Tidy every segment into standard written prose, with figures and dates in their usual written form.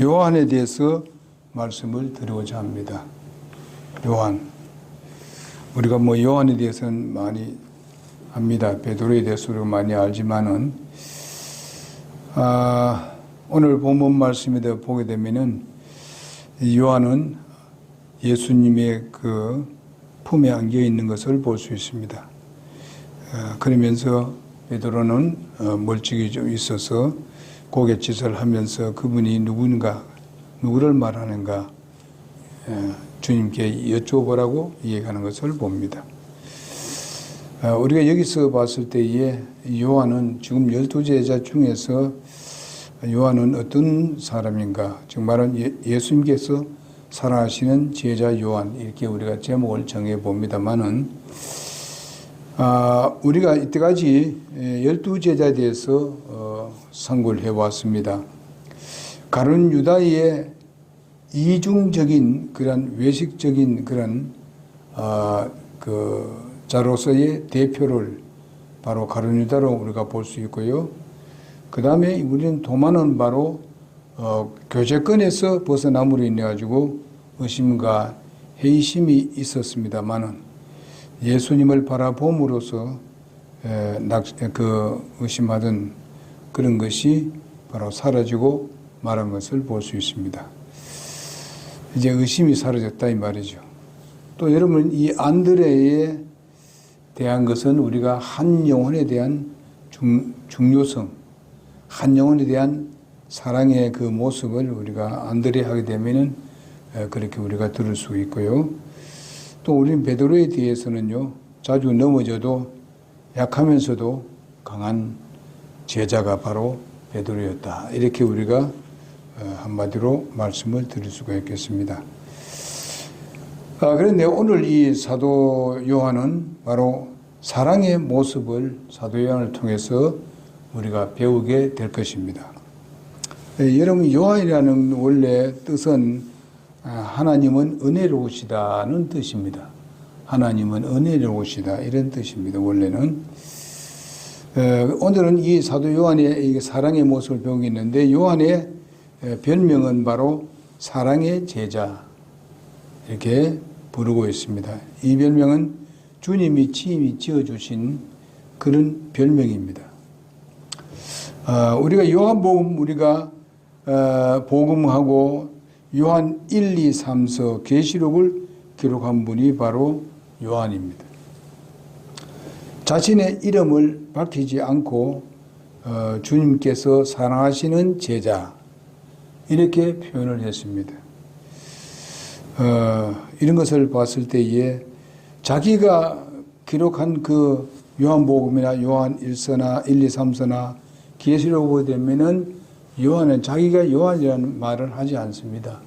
요한에 대해서 말씀을 드리고자 합니다. 요한. 우리가 요한에 대해서는 많이 압니다. 베드로에 대해서 우리가 많이 알지만은, 오늘 본문 말씀에 보게 되면은, 요한은 예수님의 그 품에 안겨 있는 것을 볼 수 있습니다. 그러면서 베드로는 멀찍이 좀 있어서 고갯짓을 하면서 그분이 누구를 말하는가 주님께 여쭤보라고 얘기하는 것을 봅니다. 우리가 여기서 봤을 때에 요한은 지금 12제자 중에서 요한은 어떤 사람인가? 정말은 예수님께서 사랑하시는 제자 요한, 이렇게 우리가 제목을 정해 봅니다만은, 우리가 이때까지 12제자에 대해서 상고를 해왔습니다. 가룟 유다의 이중적인 그런 외식적인 그런 자로서의 대표를 바로 가룟 유다로 우리가 볼 수 있고요. 그 다음에 우리는 도마는 바로 교제권에서 벗어남으로 인해 가지고 의심과 회의심이 있었습니다만은 예수님을 바라봄으로써 의심하던 그런 것이 바로 사라지고 말한 것을 볼 수 있습니다. 이제 의심이 사라졌다 이 말이죠. 또 여러분, 이 안드레에 대한 것은 우리가 한 영혼에 대한 중요성, 한 영혼에 대한 사랑의 그 모습을 우리가 안드레 하게 되면은 그렇게 우리가 들을 수 있고요. 또 우리는 베드로에 대해서는요, 자주 넘어져도 약하면서도 강한 제자가 바로 베드로였다. 이렇게 우리가 한마디로 말씀을 드릴 수가 있겠습니다. 그런데 오늘 이 사도 요한은 바로 사랑의 모습을 사도 요한을 통해서 우리가 배우게 될 것입니다. 여러분, 요한이라는 원래 뜻은 하나님은 은혜로우시다는 뜻입니다. 하나님은 은혜로우시다 이런 뜻입니다. 원래는. 오늘은 이 사도 요한의 사랑의 모습을 배우겠는데, 요한의 별명은 바로 사랑의 제자 이렇게 부르고 있습니다. 이 별명은 주님이 친히 지어주신 그런 별명입니다. 우리가 요한복음 우리가 복음하고 요한 1, 2, 3서 계시록을 기록한 분이 바로 요한입니다. 자신의 이름을 밝히지 않고 주님께서 사랑하시는 제자 이렇게 표현을 했습니다. 이런 것을 봤을 때에 자기가 기록한 그 요한복음이나 요한 1서나 1, 2, 3서나 계시록을 보게 되면은 요한은 자기가 요한이라는 말을 하지 않습니다.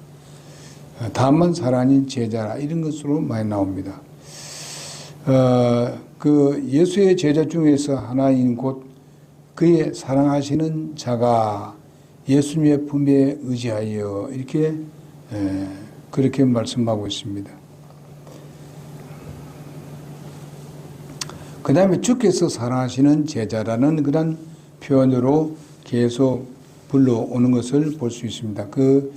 다만 사랑하는 제자라 이런 것으로 많이 나옵니다. 그 예수의 제자 중에서 하나인 곧 그의 사랑하시는 자가 예수님의 품에 의지하여 이렇게 그렇게 말씀하고 있습니다. 그 다음에 주께서 사랑하시는 제자라는 그런 표현으로 계속 불러오는 것을 볼 수 있습니다. 그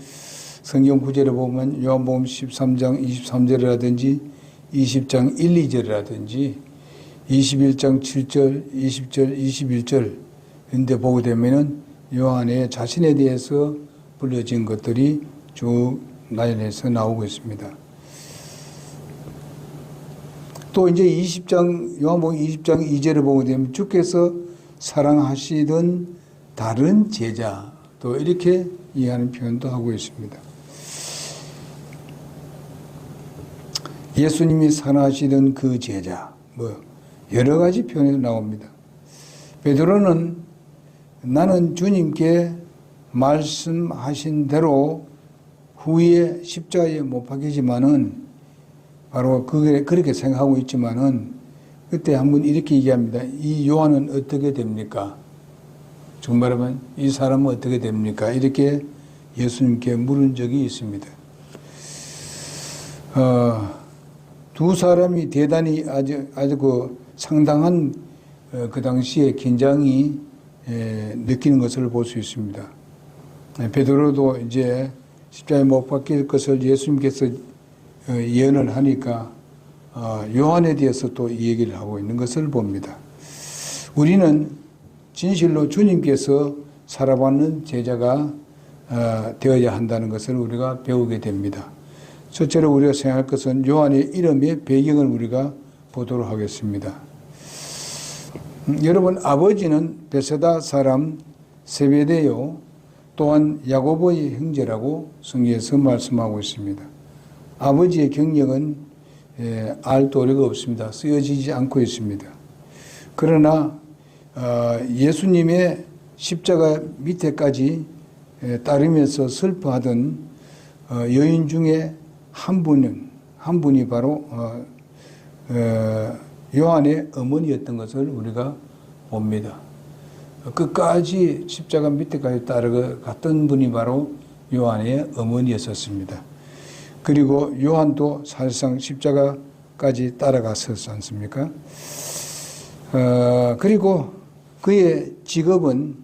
성경 구절을 보면 요한복음 13장 23절이라든지 20장 1, 2절이라든지 21장 7절, 20절, 21절 인데 보게 되면은 요한의 자신에 대해서 불려진 것들이 쭉 나열해서 나오고 있습니다. 또 이제 20장, 요한복음 20장 2절을 보게 되면 주께서 사랑하시던 다른 제자, 또 이렇게 이해하는 표현도 하고 있습니다. 예수님이 사랑하시던 그 제자, 여러 가지 표현이 나옵니다. 베드로는 나는 주님께 말씀하신 대로 후에 십자가에 못 박히지만은 바로 그렇게 생각하고 있지만은 그때 한번 이렇게 얘기합니다. 이 요한은 어떻게 됩니까? 정말하면 이 사람은 어떻게 됩니까? 이렇게 예수님께 물은 적이 있습니다. 두 사람이 대단히 아주 그 상당한 그 당시에 긴장이 느끼는 것을 볼 수 있습니다. 베드로도 이제 십자가에 못 박힐 것을 예수님께서 예언을 하니까 요한에 대해서 또 이 얘기를 하고 있는 것을 봅니다. 우리는 진실로 주님께서 살아가는 제자가 되어야 한다는 것을 우리가 배우게 됩니다. 첫째로 우리가 생각할 것은 요한의 이름의 배경을 우리가 보도록 하겠습니다. 여러분, 아버지는 베세다 사람 세베데요, 또한 야고보의 형제라고 성경에서 말씀하고 있습니다. 아버지의 경력은 알 도리가 없습니다. 쓰여지지 않고 있습니다. 그러나 예수님의 십자가 밑에까지 따르면서 슬퍼하던 여인 중에 한 분이 바로 요한의 어머니였던 것을 우리가 봅니다. 끝까지 십자가 밑에까지 따라갔던 분이 바로 요한의 어머니였었습니다. 그리고 요한도 사실상 십자가까지 따라갔었지 않습니까? 그리고 그의 직업은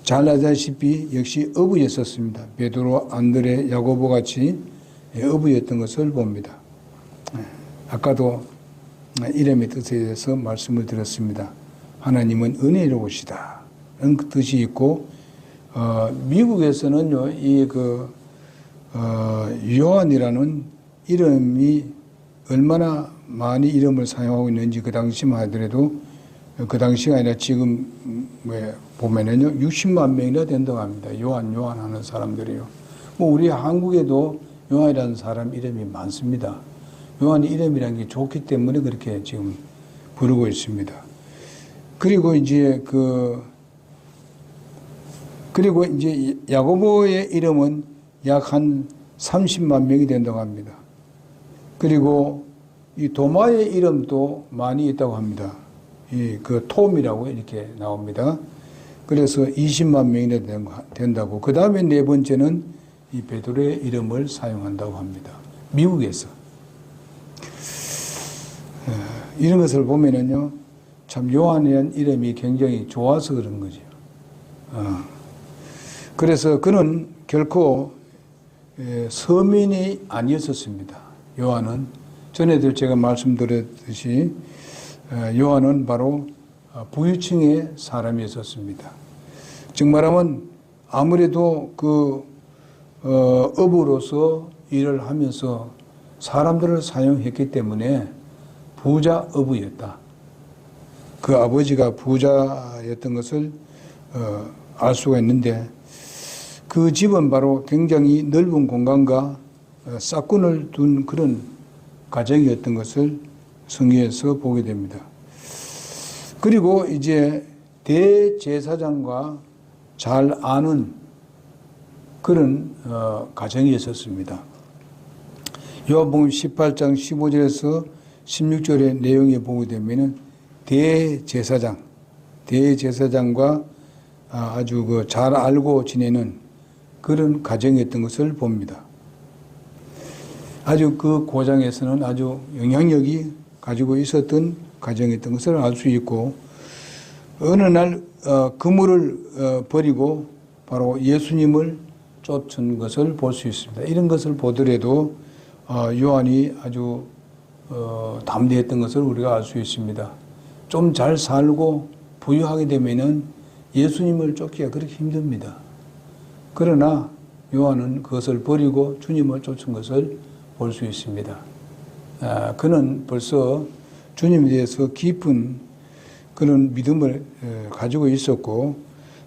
잘 알다시피 역시 어부였었습니다. 베드로, 안드레, 야고보 같이 어부였던 것을 봅니다. 아까도 이름의 뜻에 대해서 말씀을 드렸습니다. 하나님은 은혜로우시다. 그런 뜻이 있고, 미국에서는요, 요한이라는 이름이 얼마나 많이 이름을 사용하고 있는지 그 당시만 하더라도 그 당시가 아니라 지금 보면은요, 60만 명이나 된다고 합니다. 요한 하는 사람들이요. 우리 한국에도 요한이라는 사람 이름이 많습니다. 요한 이름이라는 게 좋기 때문에 그렇게 지금 부르고 있습니다. 그리고 이제 야고보의 이름은 약 한 30만 명이 된다고 합니다. 그리고 이 도마의 이름도 많이 있다고 합니다. 톰이라고 이렇게 나옵니다. 그래서 20만 명이나 된다고. 그 다음에 네 번째는 이 베드로의 이름을 사용한다고 합니다. 미국에서. 이런 것을 보면은요, 참 요한이라는 이름이 굉장히 좋아서 그런 거죠. 그래서 그는 결코 서민이 아니었었습니다. 요한은 전에도 제가 말씀드렸듯이 요한은 바로 부유층의 사람이었었습니다. 즉 말하면 아무래도 어부로서 일을 하면서 사람들을 사용했기 때문에 부자 어부였다. 그 아버지가 부자였던 것을 알 수가 있는데, 그 집은 바로 굉장히 넓은 공간과 싹군을 둔 그런 가정이었던 것을 성경에서 보게 됩니다. 그리고 이제 대제사장과 잘 아는 그런 가정이었습니다. 요한복음 18장 15절에서 16절의 내용에 보게 되면은 대제사장과 아주 잘 알고 지내는 그런 가정이었던 것을 봅니다. 아주 그 고장에서는 아주 영향력이 가지고 있었던 가정이었던 것을 알 수 있고, 어느 날 그물을 버리고 바로 예수님을 쫓은 것을 볼 수 있습니다. 이런 것을 보더라도 요한이 아주 담대했던 것을 우리가 알 수 있습니다. 좀 잘 살고 부유하게 되면은 예수님을 쫓기가 그렇게 힘듭니다. 그러나 요한은 그것을 버리고 주님을 쫓은 것을 볼 수 있습니다. 그는 벌써 주님에 대해서 깊은 그런 믿음을 가지고 있었고,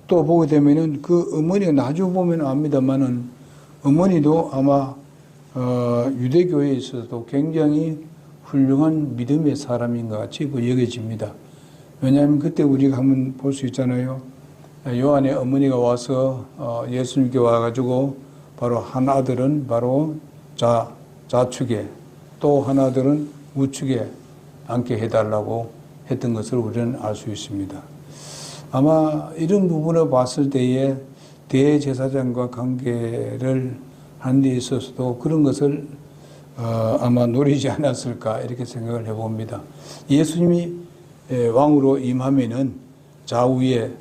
또 보게 되면은 그 어머니가 나중에 보면 압니다만은 어머니도 아마 유대교회에 있어서도 굉장히 훌륭한 믿음의 사람인 것 같이 여겨집니다. 왜냐하면 그때 우리가 한번 볼 수 있잖아요. 요한의 어머니가 와서 예수님께 와가지고 바로 한 아들은 바로 좌측에, 또 한 아들은 우측에 앉게 해달라고 했던 것을 우리는 알 수 있습니다. 아마 이런 부분을 봤을 때에 대제사장과 관계를 하는 데 있어서도 그런 것을 아마 노리지 않았을까 이렇게 생각을 해봅니다. 예수님이 왕으로 임하면은 좌우에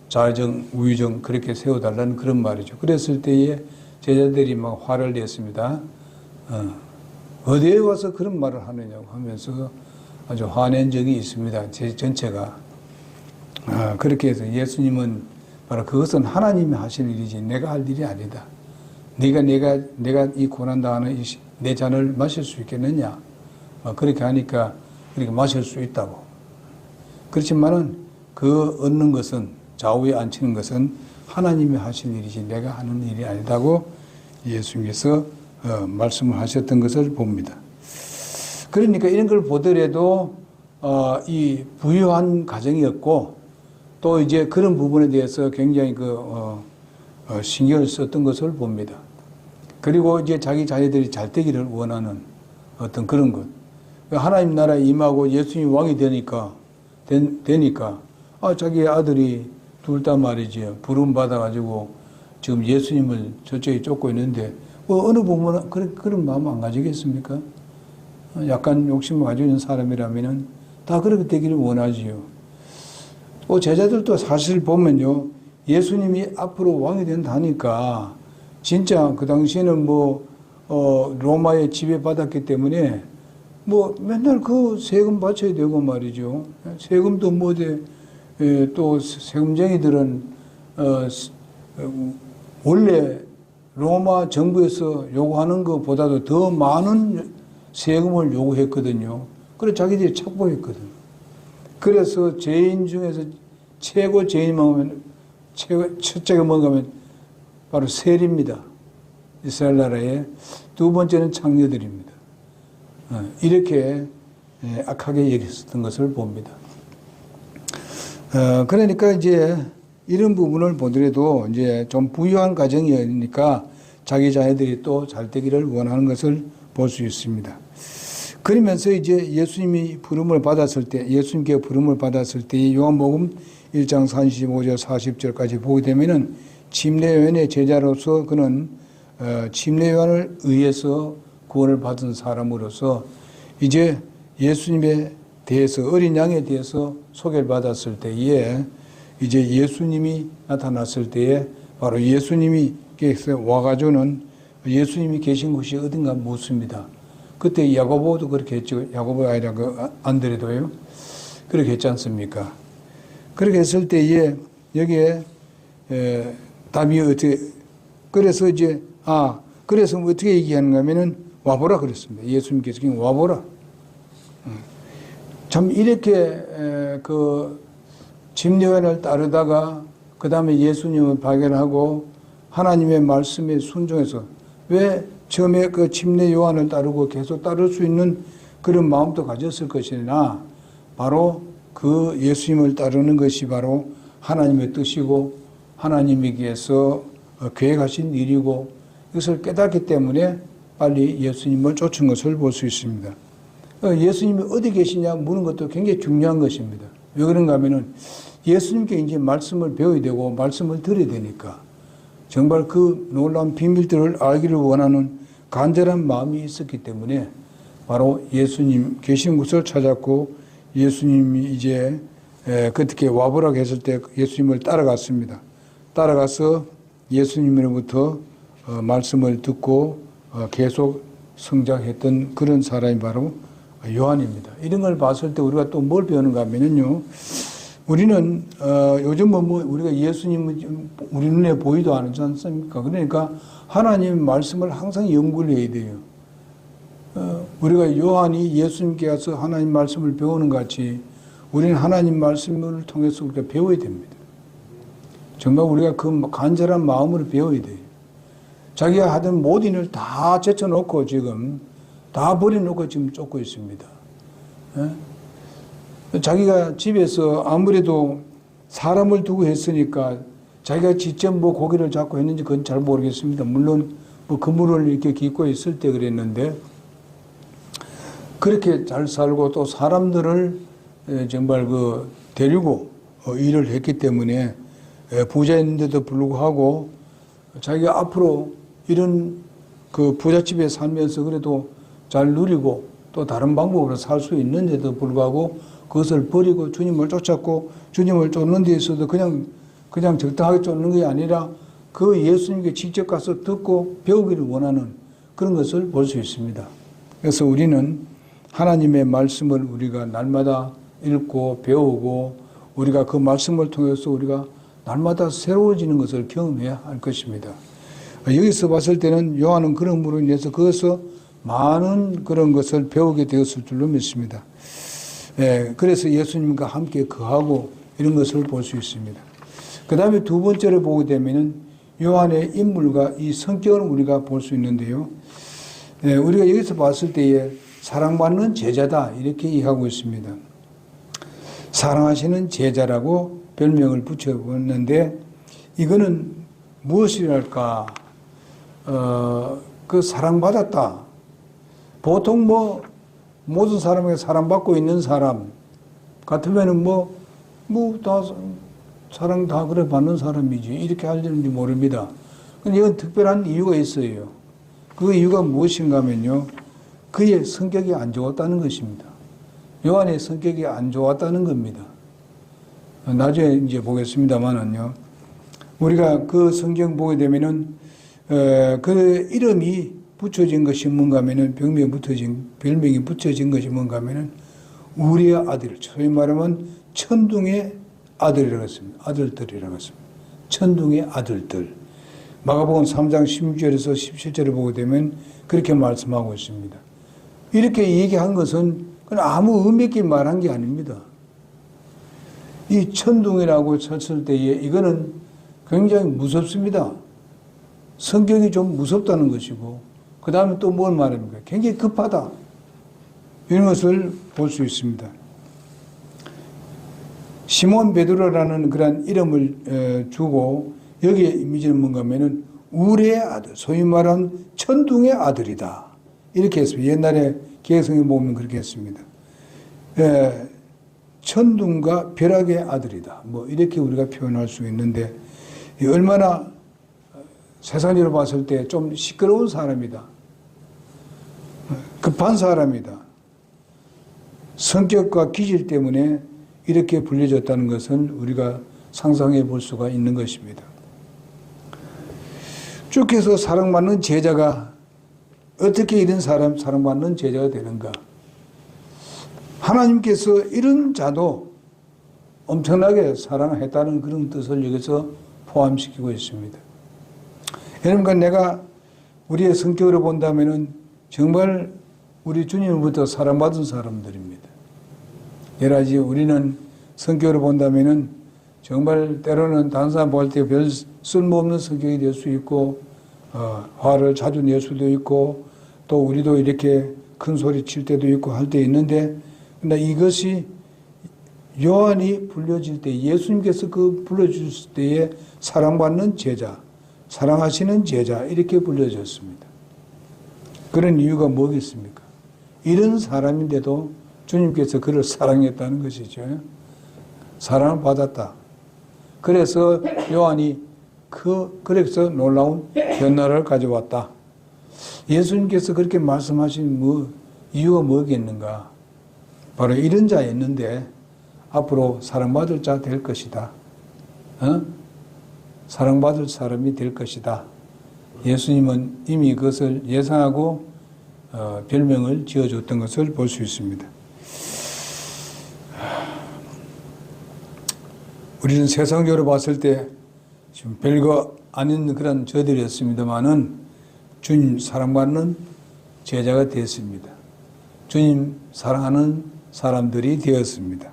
좌정, 우유정 그렇게 세워달라는 그런 말이죠. 그랬을 때에 제자들이 막 화를 냈습니다. 어디에 와서 그런 말을 하느냐고 하면서 아주 화낸 적이 있습니다. 제 전체가. 그렇게 해서 예수님은 바로 그것은 하나님이 하실 일이지 내가 할 일이 아니다. 내가 이 고난당하는 내 잔을 마실 수 있겠느냐. 그렇게 하니까 그렇게 마실 수 있다고. 그렇지만은 그 얻는 것은 좌우에 앉히는 것은 하나님이 하실 일이지 내가 하는 일이 아니다고 예수님께서 말씀을 하셨던 것을 봅니다. 그러니까 이런 걸 보더라도 이 부유한 가정이었고 또 이제 그런 부분에 대해서 굉장히 신경을 썼던 것을 봅니다. 그리고 이제 자기 자녀들이 잘 되기를 원하는 어떤 그런 것. 하나님 나라에 임하고 예수님이 왕이 되니까 자기 아들이 둘 다 말이지 부름 받아가지고 지금 예수님을 저쪽에 쫓고 있는데 어느 부분은 그런 마음 안 가지겠습니까? 약간 욕심을 가지고 있는 사람이라면은 다 그렇게 되기를 원하지요. 또 제자들도 사실 보면요, 예수님이 앞으로 왕이 된다니까 진짜 그 당시에는 로마의 지배받았기 때문에 맨날 그 세금 바쳐야 되고 말이죠. 세금도 또 세금쟁이들은 원래 로마 정부에서 요구하는 것보다도 더 많은 세금을 요구했거든요. 그래서 자기들이 착복했거든요. 그래서 죄인 중에서 최고 죄인이 첫째가 뭔가 하면 바로 세리입니다. 이스라엘 나라의 두 번째는 창녀들입니다. 이렇게 악하게 여겼었던 것을 봅니다. 그러니까 이제 이런 부분을 보더라도 이제 좀 부유한 가정이니까 자기 자녀들이 또 잘 되기를 원하는 것을 볼 수 있습니다. 그러면서 이제 예수님께 부름을 받았을 때 요한복음 1장 35절 40절까지 보게 되면은 침례요한의 제자로서 그는 침례요한을 의해서 구원을 받은 사람으로서 이제 예수님에 대해서 어린 양에 대해서 소개를 받았을 때에 이제 예수님이 나타났을 때에 바로 예수님이 와가지고는 예수님이 계신 곳이 어딘가 묻습니다. 그때 야고보도 그렇게 했죠. 야고보가 아니라 안드레도요. 그렇게 했지 않습니까? 그렇게 했을 때에 여기에 답이 그래서 어떻게 얘기하는가 하면은 와보라 그랬습니다. 예수님께서 그냥 와보라. 참 이렇게 침례요한을 따르다가 그 다음에 예수님을 발견하고 하나님의 말씀에 순종해서 왜 처음에 그 침례요한을 따르고 계속 따를 수 있는 그런 마음도 가졌을 것이나 바로 그 예수님을 따르는 것이 바로 하나님의 뜻이고 하나님께서 계획하신 일이고 이것을 깨닫기 때문에 빨리 예수님을 쫓은 것을 볼 수 있습니다. 예수님이 어디 계시냐 묻는 것도 굉장히 중요한 것입니다. 왜 그런가 하면은 예수님께 이제 말씀을 배워야 되고 말씀을 들어야 되니까 정말 그 놀라운 비밀들을 알기를 원하는 간절한 마음이 있었기 때문에 바로 예수님 계신 곳을 찾았고 예수님이 이제 그렇게 와보라고 했을 때 예수님을 따라갔습니다. 따라가서 예수님으로부터 말씀을 듣고 계속 성장했던 그런 사람이 바로 요한입니다. 이런 걸 봤을 때 우리가 또 뭘 배우는가 하면요. 우리는 요즘은 우리가 예수님은 우리 눈에 보이도 않지 않습니까? 그러니까 하나님 말씀을 항상 연구를 해야 돼요. 우리가 요한이 예수님께 가서 하나님 말씀을 배우는 같이 우리는 하나님 말씀을 통해서 우리가 배워야 됩니다. 정말 우리가 그 간절한 마음으로 배워야 돼요. 자기가 하던 모든 일을 다 제쳐놓고 지금 다 버려놓고 지금 쫓고 있습니다. 자기가 집에서 아무래도 사람을 두고 했으니까 자기가 직접 고기를 잡고 했는지 그건 잘 모르겠습니다. 물론 그물을 이렇게 깃고 있을 때 그랬는데 그렇게 잘 살고 또 사람들을 정말 데리고 일을 했기 때문에 부자였는데도 불구하고 자기가 앞으로 이런 부잣집에 살면서 그래도 잘 누리고 또 다른 방법으로 살 수 있는데도 불구하고 그것을 버리고 주님을 쫓았고 주님을 쫓는 데 있어도 그냥 그냥 적당하게 쫓는 게 아니라 그 예수님께 직접 가서 듣고 배우기를 원하는 그런 것을 볼 수 있습니다. 그래서 우리는 하나님의 말씀을 우리가 날마다 읽고 배우고 우리가 그 말씀을 통해서 우리가 날마다 새로워지는 것을 경험해야 할 것입니다. 여기서 봤을 때는 요한은 그러므로 인해서 거기서 많은 그런 것을 배우게 되었을 줄로 믿습니다. 그래서 예수님과 함께 거하고 이런 것을 볼 수 있습니다. 그 다음에 두 번째로 보게 되면은 요한의 인물과 이 성격을 우리가 볼 수 있는데요. 우리가 여기서 봤을 때에 사랑받는 제자다 이렇게 이해하고 있습니다. 사랑하시는 제자라고 별명을 붙여봤는데 이거는 무엇이랄까? 그 사랑받았다. 보통 모든 사람에게 사랑받고 있는 사람 같으면은 다 사랑 다 그래 받는 사람이지 이렇게 하려는지 모릅니다. 근데 이건 특별한 이유가 있어요. 그 이유가 무엇인가 하면요. 그의 성격이 안 좋았다는 것입니다. 요한의 성격이 안 좋았다는 겁니다. 나중에 이제 보겠습니다만은요. 우리가 그 성경 보게 되면은, 그 이름이 붙여진 것이 뭔가 하면은, 별명이 붙여진 것이 뭔가 하면은, 우리의 아들, 소위 말하면 천둥의 아들이라고 했습니다. 아들들이라고 했습니다. 천둥의 아들들. 마가복음 3장 16절에서 17절을 보게 되면 그렇게 말씀하고 있습니다. 이렇게 얘기한 것은 아무 의미 있게 말한 게 아닙니다. 이 천둥이라고 쳤을 때에 이거는 굉장히 무섭습니다. 성격이 좀 무섭다는 것이고 그 다음에 또 뭘 말합니까? 굉장히 급하다. 이런 것을 볼 수 있습니다. 시몬 베드로라는 그런 이름을 주고 여기에 이미지는 뭔가 하면은 우레의 아들, 소위 말하는 천둥의 아들이다. 이렇게 했습니다. 옛날에 개성에 보면 그렇게 했습니다. 천둥과 벼락의 아들이다. 이렇게 우리가 표현할 수 있는데 얼마나 세상으로 봤을 때 좀 시끄러운 사람이다. 급한 사람이다. 성격과 기질 때문에 이렇게 불려졌다는 것은 우리가 상상해 볼 수가 있는 것입니다. 쭉 해서 사랑받는 제자가 어떻게 이런 사랑받는 제자가 되는가? 하나님께서 이런 자도 엄청나게 사랑했다는 그런 뜻을 여기서 포함시키고 있습니다. 여러분, 내가 우리의 성격으로 본다면은 정말 우리 주님으로부터 사랑받은 사람들입니다. 여러 가지 우리는 성격으로 본다면은 정말 때로는 다른 사람 볼 때 별 쓸모없는 성격이 될 수 있고, 화를 자주 낼 수도 있고, 또 우리도 이렇게 큰 소리 칠 때도 있고 할 때 있는데, 근데 이것이 요한이 불려질 때, 예수님께서 그 불러주실 때에 사랑받는 제자, 사랑하시는 제자, 이렇게 불려졌습니다. 그런 이유가 뭐겠습니까? 이런 사람인데도 주님께서 그를 사랑했다는 것이죠. 사랑을 받았다. 그래서 요한이 그래서 놀라운 변화를 가져왔다. 예수님께서 그렇게 말씀하신 이유가 뭐겠는가? 바로 이런 자였는데 앞으로 사랑받을 자 될 것이다. 사랑받을 사람이 될 것이다. 예수님은 이미 그것을 예상하고 별명을 지어줬던 것을 볼 수 있습니다. 우리는 세상적으로 봤을 때 지금 별거 아닌 그런 저들이었습니다만은 주님 사랑받는 제자가 되었습니다. 주님 사랑하는 사람들이 되었습니다.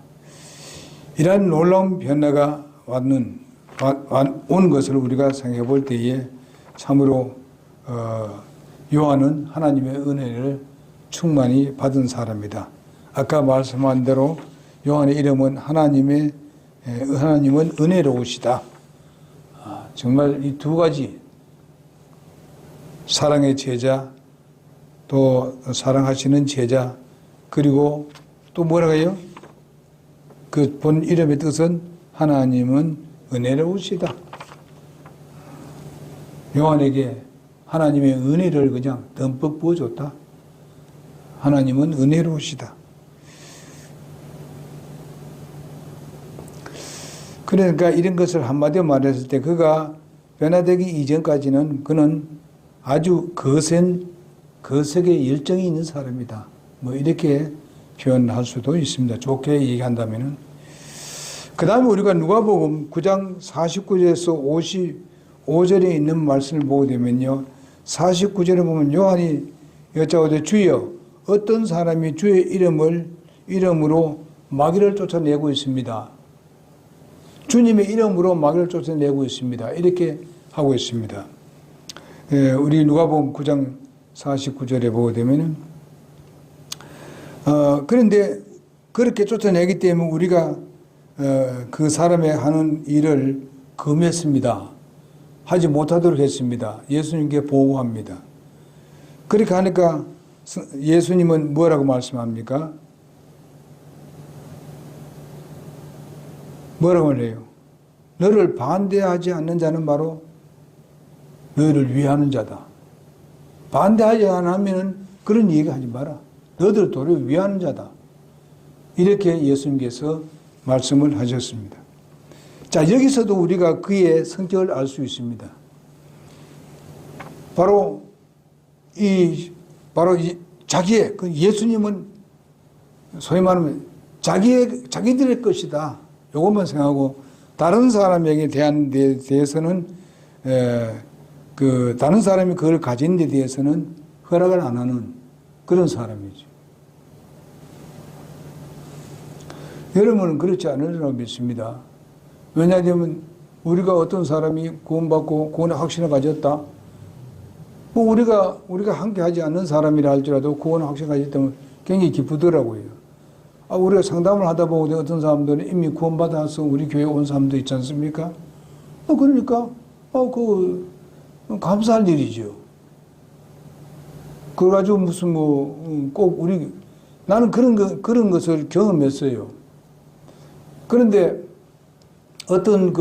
이러한 놀라운 변화가 온 것을 우리가 생각해 볼 때에 참으로 요한은 하나님의 은혜를 충만히 받은 사람이다. 아까 말씀한 대로 요한의 이름은 하나님은 은혜로우시다. 정말 이 두 가지, 사랑의 제자, 또 사랑하시는 제자, 그리고 또 뭐라고 해요? 그 본 이름의 뜻은 하나님은 은혜로우시다. 요한에게 하나님의 은혜를 그냥 듬뿍 부어줬다. 하나님은 은혜로우시다. 그러니까 이런 것을 한마디로 말했을 때 그가 변화되기 이전까지는 그는 아주 거색의 열정이 있는 사람이다. 뭐 이렇게 표현할 수도 있습니다. 좋게 얘기한다면은. 그 다음에 우리가 누가복음 9장 49절에서 55절에 있는 말씀을 보게 되면요. 49절에 보면 요한이 여짜오되 주여 어떤 사람이 주의 이름으로 마귀를 쫓아내고 있습니다. 주님의 이름으로 마귀를 쫓아내고 있습니다. 이렇게 하고 있습니다. 우리 누가복음 9장 49절에 보게 되면은 그런데 그렇게 쫓아내기 때문에 우리가 그 사람의 하는 일을 금했습니다. 하지 못하도록 했습니다. 예수님께 보고합니다. 그렇게 하니까 예수님은 뭐라고 말씀합니까? 뭐라고 해요? 너를 반대하지 않는 자는 바로 너희를 위하는 자다. 반대하지 않으면 그런 얘기 하지 마라. 너희들 도리어 위하는 자다. 이렇게 예수님께서 말씀을 하셨습니다. 자, 여기서도 우리가 그의 성격을 알 수 있습니다. 바로 자기의, 그 예수님은 소위 말하면 자기들의 것이다. 요것만 생각하고 다른 사람에게 대한 데 대해서는 다른 사람이 그걸 가진 데 대해서는 허락을 안 하는 그런 사람이죠. 여러분은 그렇지 않으리라고 믿습니다. 왜냐하면 우리가 어떤 사람이 구원받고 구원의 확신을 가졌다. 뭐 우리가 함께 하지 않는 사람이라 할지라도 구원의 확신을 가졌다면 굉장히 기쁘더라고요. 우리가 상담을 하다 보고 어떤 사람들은 이미 구원받아서 우리 교회에 온 사람도 있지 않습니까? 그러니까 감사할 일이죠. 그래가지고 무슨 꼭 나는 그런 것을 경험했어요. 그런데 어떤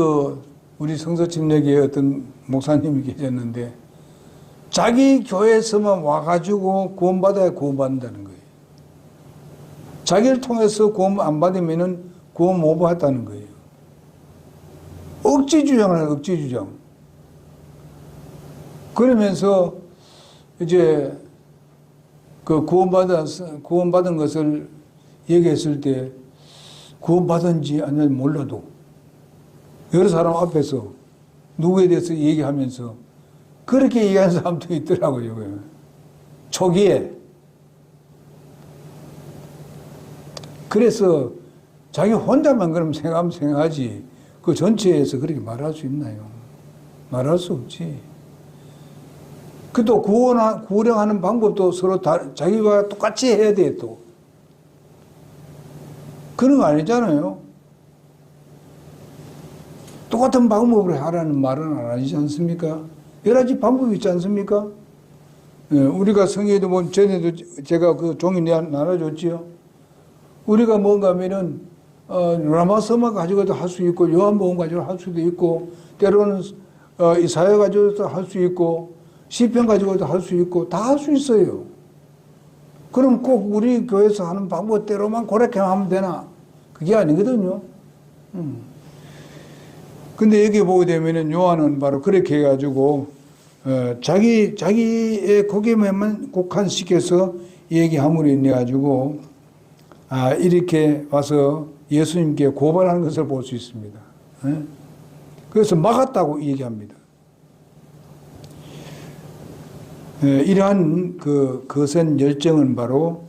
우리 성서침례교회 어떤 목사님이 계셨는데 자기 교회에서만 와가지고 구원받아야 구원받는다는 거예요. 자기를 통해서 구원 안 받으면은 구원 못 받았다는 거예요. 억지 주장을 하는 억지 주장. 그러면서 이제 구원받은 것을 얘기했을 때 구원받은지 아니면 몰라도 여러 사람 앞에서 누구에 대해서 얘기하면서 그렇게 얘기하는 사람도 있더라고요. 초기에. 그래서 자기 혼자만 그럼 생각하면 생각하지 그 전체에서 그렇게 말할 수 있나요? 말할 수 없지. 또 구원하는 방법도 서로 자기와 똑같이 해야 돼, 또. 그런 거 아니잖아요. 똑같은 방법으로 하라는 말은 아니지 않습니까? 여러 가지 방법이 있지 않습니까? 우리가 성경에도 뭐 전에도 제가 그 종이 나눠줬지요. 우리가 뭔가 하면은 라마서마 가지고도 할 수 있고 요한복음 가지고 할 수도 있고 때로는 이사야 가지고도 할 수 있고 시편 가지고도 할 수 있고 다 할 수 있어요. 그럼 꼭 우리 교회에서 하는 방법대로만 그렇게 하면 되나? 그게 아니거든요. 근데 여기 보게 되면은 요한은 바로 그렇게 해가지고 자기의 고개만 국한시켜서 얘기함으로 인해 가지고 이렇게 와서 예수님께 고발하는 것을 볼 수 있습니다. 그래서 막았다고 얘기합니다. 이러한 거센 열정은 바로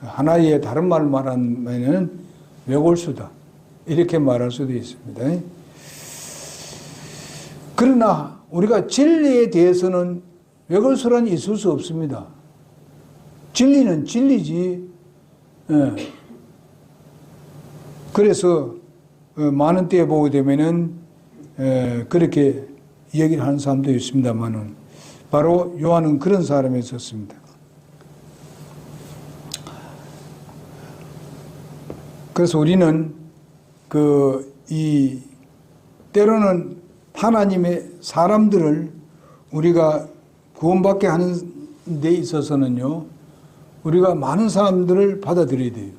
하나의 다른 말로 말하면 외골수다. 이렇게 말할 수도 있습니다. 그러나 우리가 진리에 대해서는 외골수란 있을 수 없습니다. 진리는 진리지. 그래서 많은 때에 보게 되면은 그렇게 얘기를 하는 사람도 있습니다만은 바로 요한은 그런 사람이 있었습니다. 그래서 우리는 때로는 하나님의 사람들을 우리가 구원받게 하는 데 있어서는요, 우리가 많은 사람들을 받아들여야 돼요.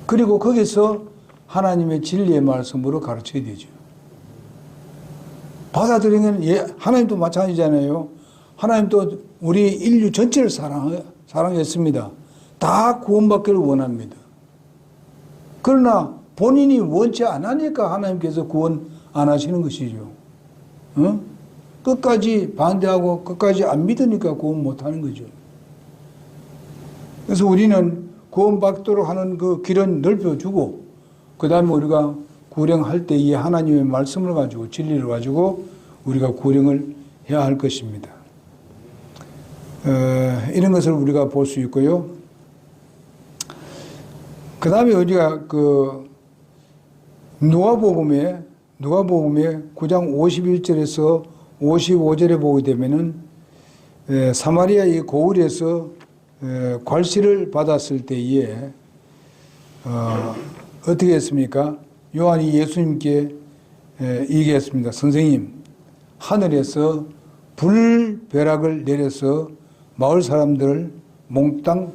그리고 거기서 하나님의 진리의 말씀으로 가르쳐야 되죠. 받아들이는 하나님도 마찬가지잖아요. 하나님도 우리 인류 전체를 사랑했습니다. 다 구원받기를 원합니다. 그러나 본인이 원치 않으니까 하나님께서 구원 안 하시는 것이죠. 끝까지 반대하고 끝까지 안 믿으니까 구원 못 하는 거죠. 그래서 우리는 구원받도록 하는 그 길은 넓혀주고, 그 다음에 우리가 구령할 때 이 하나님의 말씀을 가지고, 진리를 가지고 우리가 구령을 해야 할 것입니다. 이런 것을 우리가 볼 수 있고요. 그 다음에 우리가 누가복음에 9장 51절에서 55절에 보게 되면은 사마리아의 고을에서 괄시를 받았을 때에 어떻게 했습니까? 요한이 예수님께 얘기했습니다. 선생님, 하늘에서 불벼락을 내려서 마을 사람들을 몽땅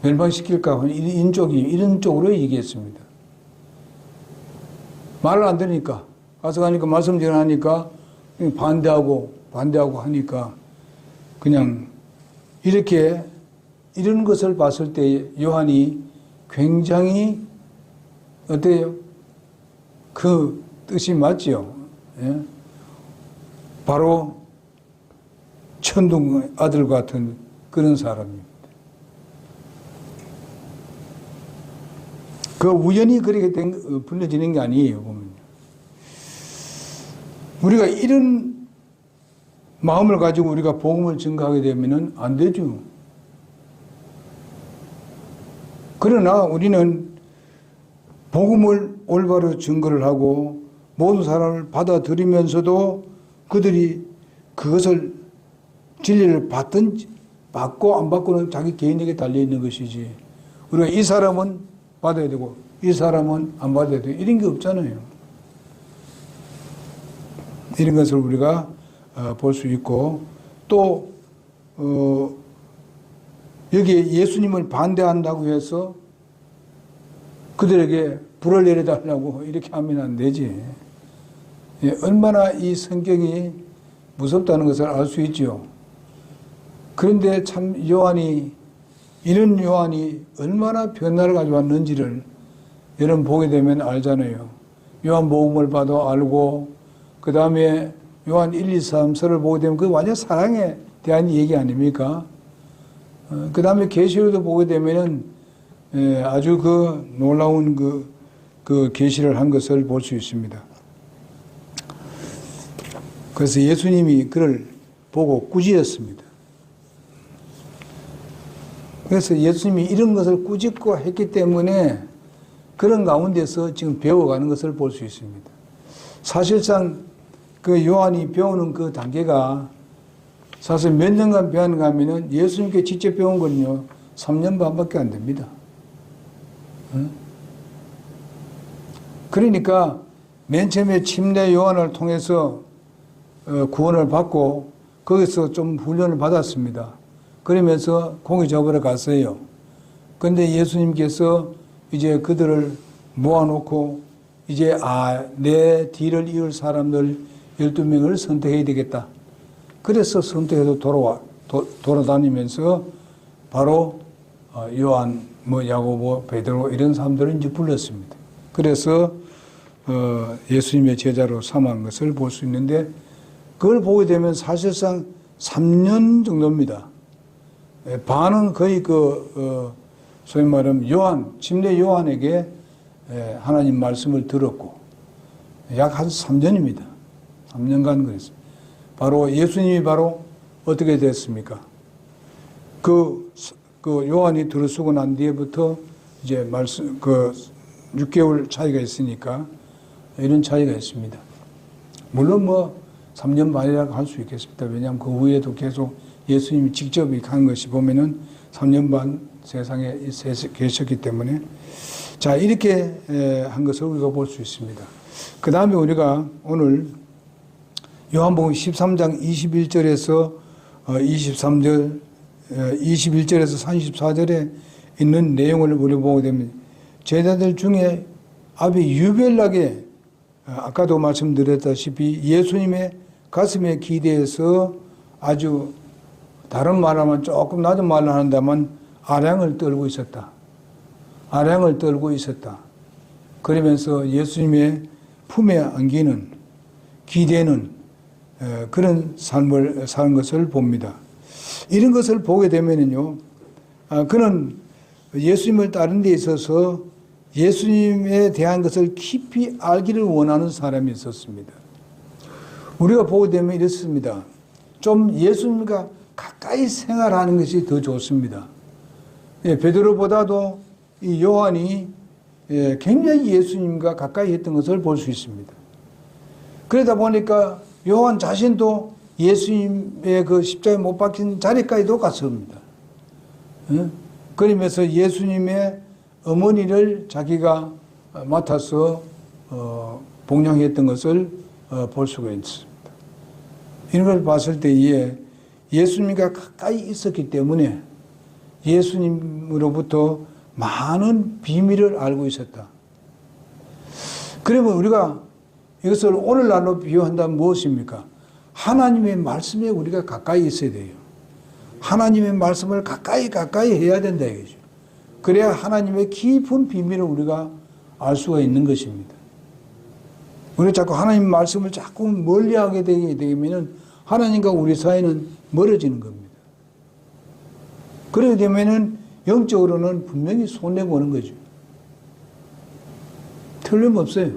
멸망시킬까 하는 이런 쪽으로 얘기했습니다. 말을 안 들으니까, 가서 가니까 말씀 전하니까 반대하고 하니까 그냥 이렇게 이런 것을 봤을 때 요한이 굉장히 어때요? 그 뜻이 맞지요. 예? 바로 천둥 아들 같은 그런 사람입니다. 그 우연히 그렇게 불려지는 게 아니에요, 보면. 우리가 이런 마음을 가지고 우리가 복음을 증거하게 되면 안 되죠. 그러나 우리는 복음을 올바로 증거를 하고 모든 사람을 받아들이면서도 그들이 그것을 진리를 받고 안 받고는 자기 개인에게 달려있는 것이지, 우리가 이 사람은 받아야 되고 이 사람은 안 받아야 되고 이런 게 없잖아요. 이런 것을 우리가 볼 수 있고, 또 여기에 예수님을 반대한다고 해서 그들에게 불을 내려달라고 이렇게 하면 안 되지. 얼마나 이 성경이 무섭다는 것을 알 수 있죠. 그런데 참 이런 요한이 얼마나 변화를 가져왔는지를 여러분 보게 되면 알잖아요. 요한복음을 봐도 알고, 그 다음에 요한 1, 2, 3서를 보게 되면 그 완전 사랑에 대한 얘기 아닙니까? 그 다음에 계시록도 보게 되면은 아주 그 놀라운 그 계시를 한 것을 볼 수 있습니다. 그래서 예수님이 그를 보고 꾸짖었습니다. 그래서 예수님이 이런 것을 꾸짖고 했기 때문에 그런 가운데서 지금 배워가는 것을 볼 수 있습니다. 사실상 그 요한이 배우는 그 단계가 사실 몇 년간 배웠는가 하면은 예수님께 직접 배운 거는요, 3년 반밖에 안 됩니다. 그러니까 맨 처음에 침례 요한을 통해서 구원을 받고 거기서 좀 훈련을 받았습니다. 그러면서 고기 잡으러 갔어요. 근데 예수님께서 이제 그들을 모아놓고 이제 내 뒤를 이을 사람들 12명을 선택해야 되겠다. 그래서 선택해서 돌아다니면서 바로 요한, 야고보, 베드로 이런 사람들을 이제 불렀습니다. 그래서 예수님의 제자로 삼은 것을 볼 수 있는데, 그걸 보게 되면 사실상 3년 정도입니다. 반은 거의 소위 말하면 침례 요한에게 하나님 말씀을 들었고, 약 한 3년입니다. 3년간 그랬습니다. 바로 예수님이 바로 어떻게 됐습니까? 그 요한이 들어서고 난 뒤에부터 이제 6개월 차이가 있으니까 이런 차이가 있습니다. 물론 3년 반이라고 할 수 있겠습니다. 왜냐하면 그 후에도 계속 예수님이 직접 한 것이 보면은 3년 반 세상에 계셨기 때문에, 자, 이렇게 한 것을 우리가 볼 수 있습니다. 그 다음에 우리가 오늘 요한복음 13장 21절에서 21절에서 34절에 있는 내용을 우리 보게 되면, 제자들 중에 아주 유별나게 아까도 말씀드렸다시피 예수님의 가슴에 기대서 아주 다른 말하면 조금 낮은 말로 한다면 아량을 떨고 있었다. 아량을 떨고 있었다. 그러면서 예수님의 품에 안기는 기대는 그런 삶을 사는 것을 봅니다. 이런 것을 보게 되면은요, 그는 예수님을 따르는 데 있어서 예수님에 대한 것을 깊이 알기를 원하는 사람이 있었습니다. 우리가 보게 되면 이렇습니다. 좀 예수님과 가까이 생활하는 것이 더 좋습니다. 베드로보다도 이 요한이 굉장히 예수님과 가까이 했던 것을 볼 수 있습니다. 그러다 보니까 요한 자신도 예수님의 그 십자가에 못 박힌 자리까지도 갔습니다. 그러면서 예수님의 어머니를 자기가 맡아서 봉양했던 것을 볼 수가 있습니다. 이런 걸 봤을 때에 예수님과 가까이 있었기 때문에 예수님으로부터 많은 비밀을 알고 있었다. 그러면 우리가 이것을 오늘날로 비유한다면 무엇입니까? 하나님의 말씀에 우리가 가까이 있어야 돼요. 하나님의 말씀을 가까이 해야 된다 이거죠. 그래야 하나님의 깊은 비밀을 우리가 알 수가 있는 것입니다. 우리가 자꾸 하나님 말씀을 자꾸 멀리하게 되면 하나님과 우리 사이는 멀어지는 겁니다. 그렇게 되면은 영적으로는 분명히 손해보는 거죠. 틀림없어요.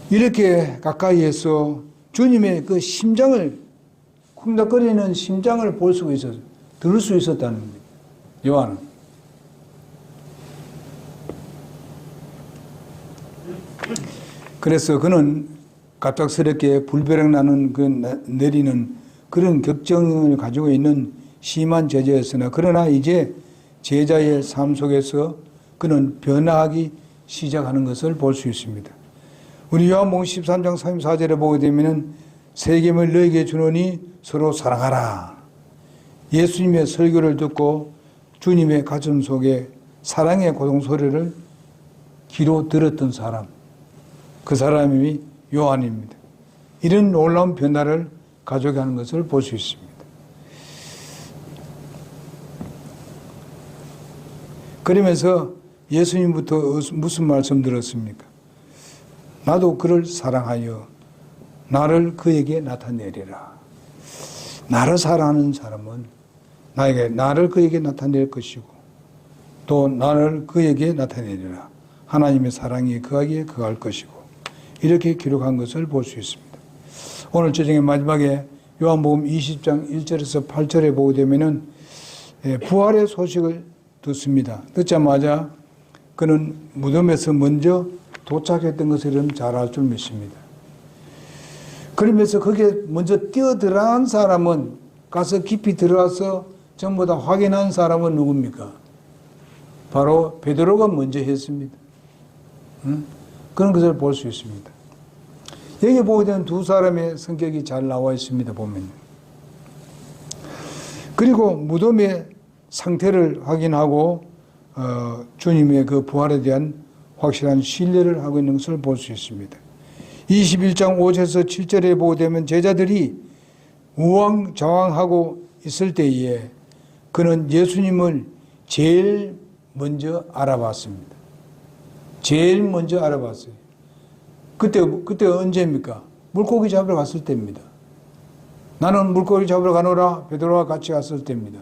이렇게 가까이에서 주님의 그 심장을, 쿵닥거리는 심장을 볼 수가 있어서, 들을 수 있었다는 겁니다. 요한은. 그래서 그는 갑작스럽게 불벼락 나는 내리는 그런 격정을 가지고 있는 심한 제자였으나 그러나 이제 제자의 삶 속에서 그는 변화하기 시작하는 것을 볼 수 있습니다. 우리 요한복음 13장 34절에 보게 되면은 새 계명을 너에게 주노니 서로 사랑하라. 예수님의 설교를 듣고 주님의 가슴 속에 사랑의 고동 소리를 귀로 들었던 사람, 그 사람이 요한입니다. 이런 놀라운 변화를 가져가는 것을 볼 수 있습니다. 그러면서 예수님부터 무슨 말씀 들었습니까? 나도 그를 사랑하여 나를 그에게 나타내리라. 나를 사랑하는 사람은 나를 그에게 나타낼 것이고 또 나를 그에게 나타내리라. 하나님의 사랑이 그에게 거할 것이고 이렇게 기록한 것을 볼 수 있습니다. 오늘 저녁의 마지막에 요한복음 20장 1절에서 8절에 보게 되면은 부활의 소식을 듣습니다. 듣자마자 그는 무덤에서 먼저 도착했던 것을 잘 알 줄 믿습니다. 그러면서 거기에 먼저 뛰어들어간 사람은 가서 깊이 들어가서 전부 다 확인한 사람은 누굽니까? 바로 베드로가 먼저 했습니다. 그런 것을 볼 수 있습니다. 여기 보게 되는 두 사람의 성격이 잘 나와 있습니다. 보면. 그리고 무덤의 상태를 확인하고 주님의 그 부활에 대한 확실한 신뢰를 하고 있는 것을 볼 수 있습니다. 21장 5절에서 7절에 보게 되면 제자들이 우왕좌왕하고 있을 때에 그는 예수님을 제일 먼저 알아봤습니다. 제일 먼저 알아봤어요. 그때 언제입니까? 물고기 잡으러 갔을 때입니다. 나는 물고기 잡으러 가노라 베드로와 같이 갔을 때입니다.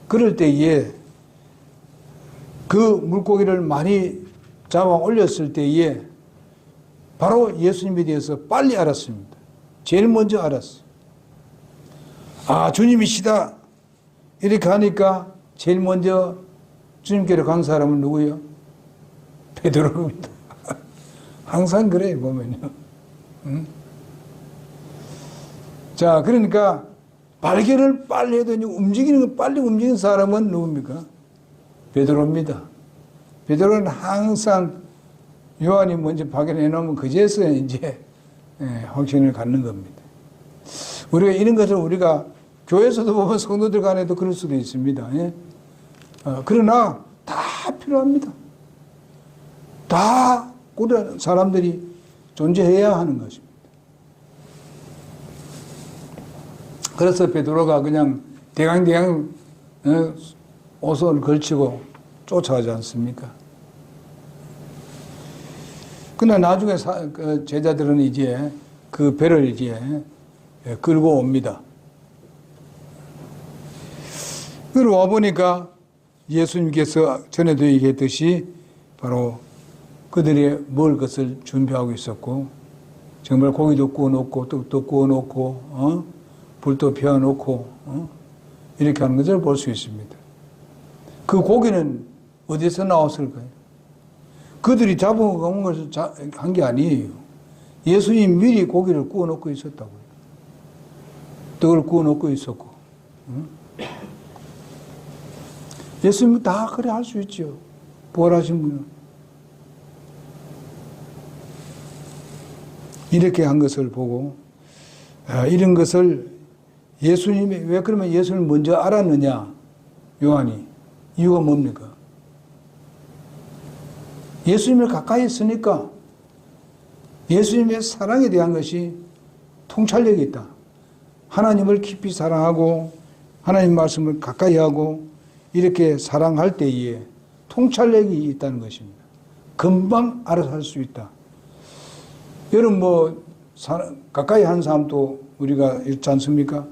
그럴 때에 그 물고기를 많이 잡아 올렸을 때에 바로 예수님에 대해서 빨리 알았습니다. 제일 먼저 알았어요. 아, 주님이시다. 이렇게 하니까 제일 먼저 주님께로 간 사람은 누구예요? 베드로입니다. 항상 그래요, 보면요. 자, 그러니까 발견을 빨리 해도 움직이는 거 빨리 움직이는 사람은 누굽니까? 베드로입니다. 베드로는 항상 요한이 먼저 발견해 놓으면 그제서야 이제 확신을 갖는 겁니다. 우리가 이런 것을 우리가 교회에서도 보면 성도들 간에도 그럴 수도 있습니다. 그러나 다 다 필요합니다. 다 그런 사람들이 존재해야 하는 것입니다. 그래서 베드로가 그냥 대강 옷을 걸치고 쫓아가지 않습니까? 그러나 나중에 제자들은 이제 그 배를 이제 끌고 옵니다. 그리고 와보니까 예수님께서 전에도 얘기했듯이 바로 그들이 먹을 것을 준비하고 있었고, 정말 고기도 구워놓고, 떡도 구워놓고, 불도 피워놓고, 이렇게 하는 것을 볼 수 있습니다. 그 고기는 어디서 나왔을까요? 그들이 잡아먹은 것을 한 게 아니에요. 예수님 미리 고기를 구워놓고 있었다고요. 떡을 구워놓고 있었고. 예수님은 다 그래 할 수 있죠. 부활하신 분은. 이렇게 한 것을 보고, 이런 것을 예수님이, 왜 그러면 예수님을 먼저 알았느냐? 요한이. 이유가 뭡니까? 예수님을 가까이 있으니까 예수님의 사랑에 대한 것이 통찰력이 있다. 하나님을 깊이 사랑하고 하나님 말씀을 가까이 하고 이렇게 사랑할 때에 통찰력이 있다는 것입니다. 금방 알아서 할 수 있다. 여러분 가까이 하는 사람도 우리가 있지 않습니까?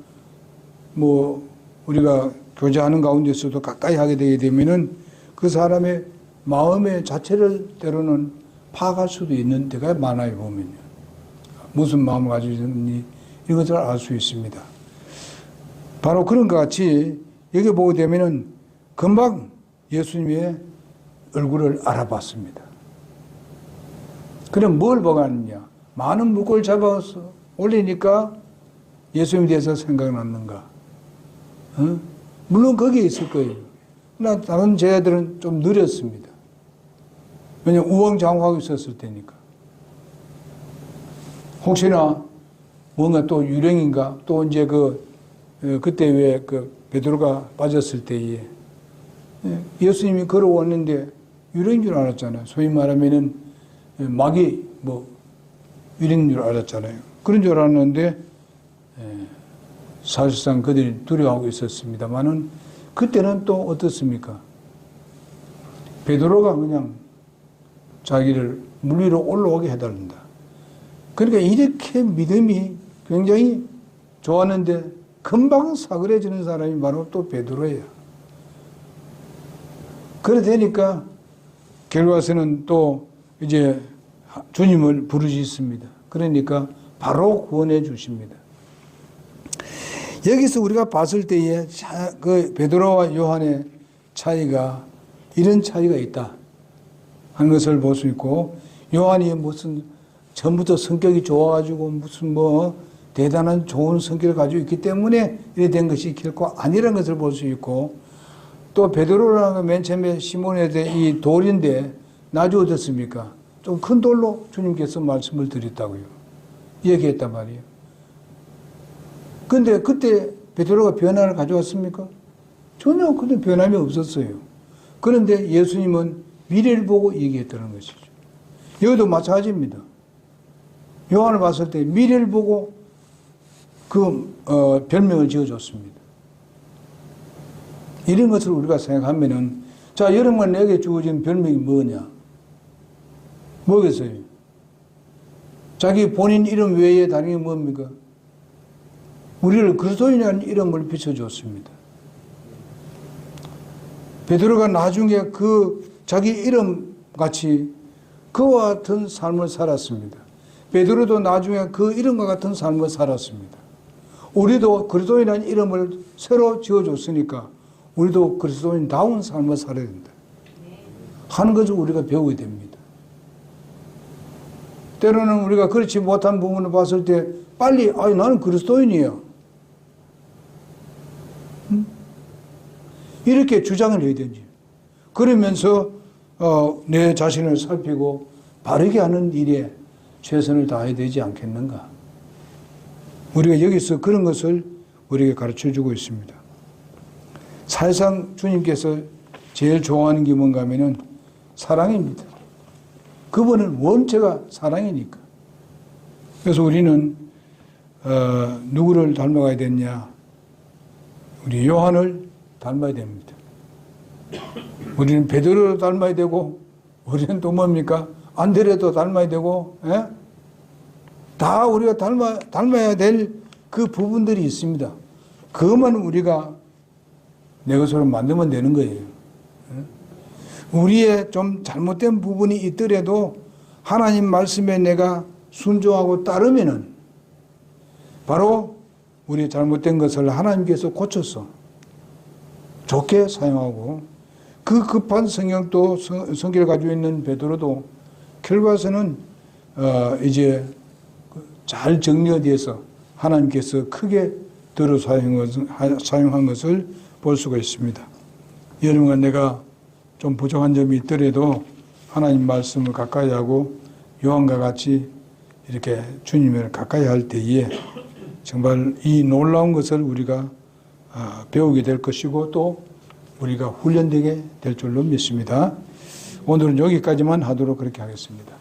우리가 교제하는 가운데서도 가까이 하게 되게 되면은 그 사람의 마음의 자체를 때로는 파악할 수도 있는 데가 많아요, 보면요. 무슨 마음을 가지고 있는지 이런 것을 알 수 있습니다. 바로 그런 것 같이 여기 보게 되면은 금방 예수님의 얼굴을 알아봤습니다. 그럼 뭘 보고 하느냐? 많은 물고기를 잡아서 올리니까 예수님에 대해서 생각났는가? 물론 거기에 있을 거예요. 그러나 다른 제자들은 좀 느렸습니다. 왜냐하면 우왕좌왕하고 있었을 테니까. 혹시나 뭔가 또 유령인가? 또 이제 그때 왜 베드로가 빠졌을 때에 예수님이 걸어왔는데 유령인 줄 알았잖아요. 소위 말하면은 마귀 유령인 줄 알았잖아요. 그런 줄 알았는데 사실상 그들이 두려워하고 있었습니다만은 그때는 또 어떻습니까? 베드로가 그냥 자기를 물 위로 올라오게 해달란다. 그러니까 이렇게 믿음이 굉장히 좋았는데 금방 사그레지는 사람이 바로 또 베드로예요. 그래 되니까 결과서는 또 이제 주님을 부르짖습니다. 그러니까 바로 구원해 주십니다. 여기서 우리가 봤을 때에 그 베드로와 요한의 차이가 이런 차이가 있다 하는 것을 볼 수 있고, 요한이 무슨 전부터 성격이 좋아가지고 무슨 대단한 좋은 성격을 가지고 있기 때문에 이래 된 것이 결코 아니라는 것을 볼 수 있고, 또 베드로라는 건 맨 처음에 시몬에 대해 이 돌인데 나중에 어떻습니까? 좀 큰 돌로 주님께서 말씀을 드렸다고요. 얘기했단 말이에요. 근데 그때 베드로가 변화를 가져왔습니까? 전혀 그때 변함이 없었어요. 그런데 예수님은 미래를 보고 얘기했다는 것이죠. 여기도 마찬가지입니다. 요한을 봤을 때 미래를 보고 별명을 지어줬습니다. 이런 것을 우리가 생각하면은, 자, 여러분 내게 주어진 별명이 뭐냐? 뭐겠어요? 자기 본인 이름 외에 다른 게 뭡니까? 우리를 그리스도인이라는 이름을 비춰줬습니다. 베드로가 나중에 자기 이름 같이 그와 같은 삶을 살았습니다. 베드로도 나중에 그 이름과 같은 삶을 살았습니다. 우리도 그리스도인이라는 이름을 새로 지어줬으니까 우리도 그리스도인다운 삶을 살아야 된다 하는 것을 우리가 배우게 됩니다. 때로는 우리가 그렇지 못한 부분을 봤을 때 빨리 나는 그리스도인이야 이렇게 주장을 해야 되지. 그러면서 내 자신을 살피고 바르게 하는 일에 최선을 다해야 되지 않겠는가. 우리가 여기서 그런 것을 우리에게 가르쳐주고 있습니다. 사실상 주님께서 제일 좋아하는 게 뭔가 하면은 사랑입니다. 그분은 원체가 사랑이니까. 그래서 우리는 누구를 닮아가야 되냐? 우리 요한을 닮아야 됩니다. 우리는 베드로를 닮아야 되고, 우리는 또 뭡니까? 안드레도 닮아야 되고, 예? 다 우리가 닮아야 될 그 부분들이 있습니다. 그것만 우리가 내 것으로 만들면 되는 거예요. 우리의 좀 잘못된 부분이 있더라도 하나님 말씀에 내가 순종하고 따르면은 바로 우리 잘못된 것을 하나님께서 고쳐서 좋게 사용하고, 그 급한 성격도 성격을 가지고 있는 베드로도 결과에서는 이제 잘 정리가 되어서 하나님께서 크게 들어 사용한 것을 볼 수가 있습니다. 여러분과 내가 좀 부족한 점이 있더라도 하나님 말씀을 가까이 하고 요한과 같이 이렇게 주님을 가까이 할 때에 정말 이 놀라운 것을 우리가 배우게 될 것이고 또 우리가 훈련되게 될 줄로 믿습니다. 오늘은 여기까지만 하도록 그렇게 하겠습니다.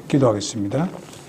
기도하겠습니다.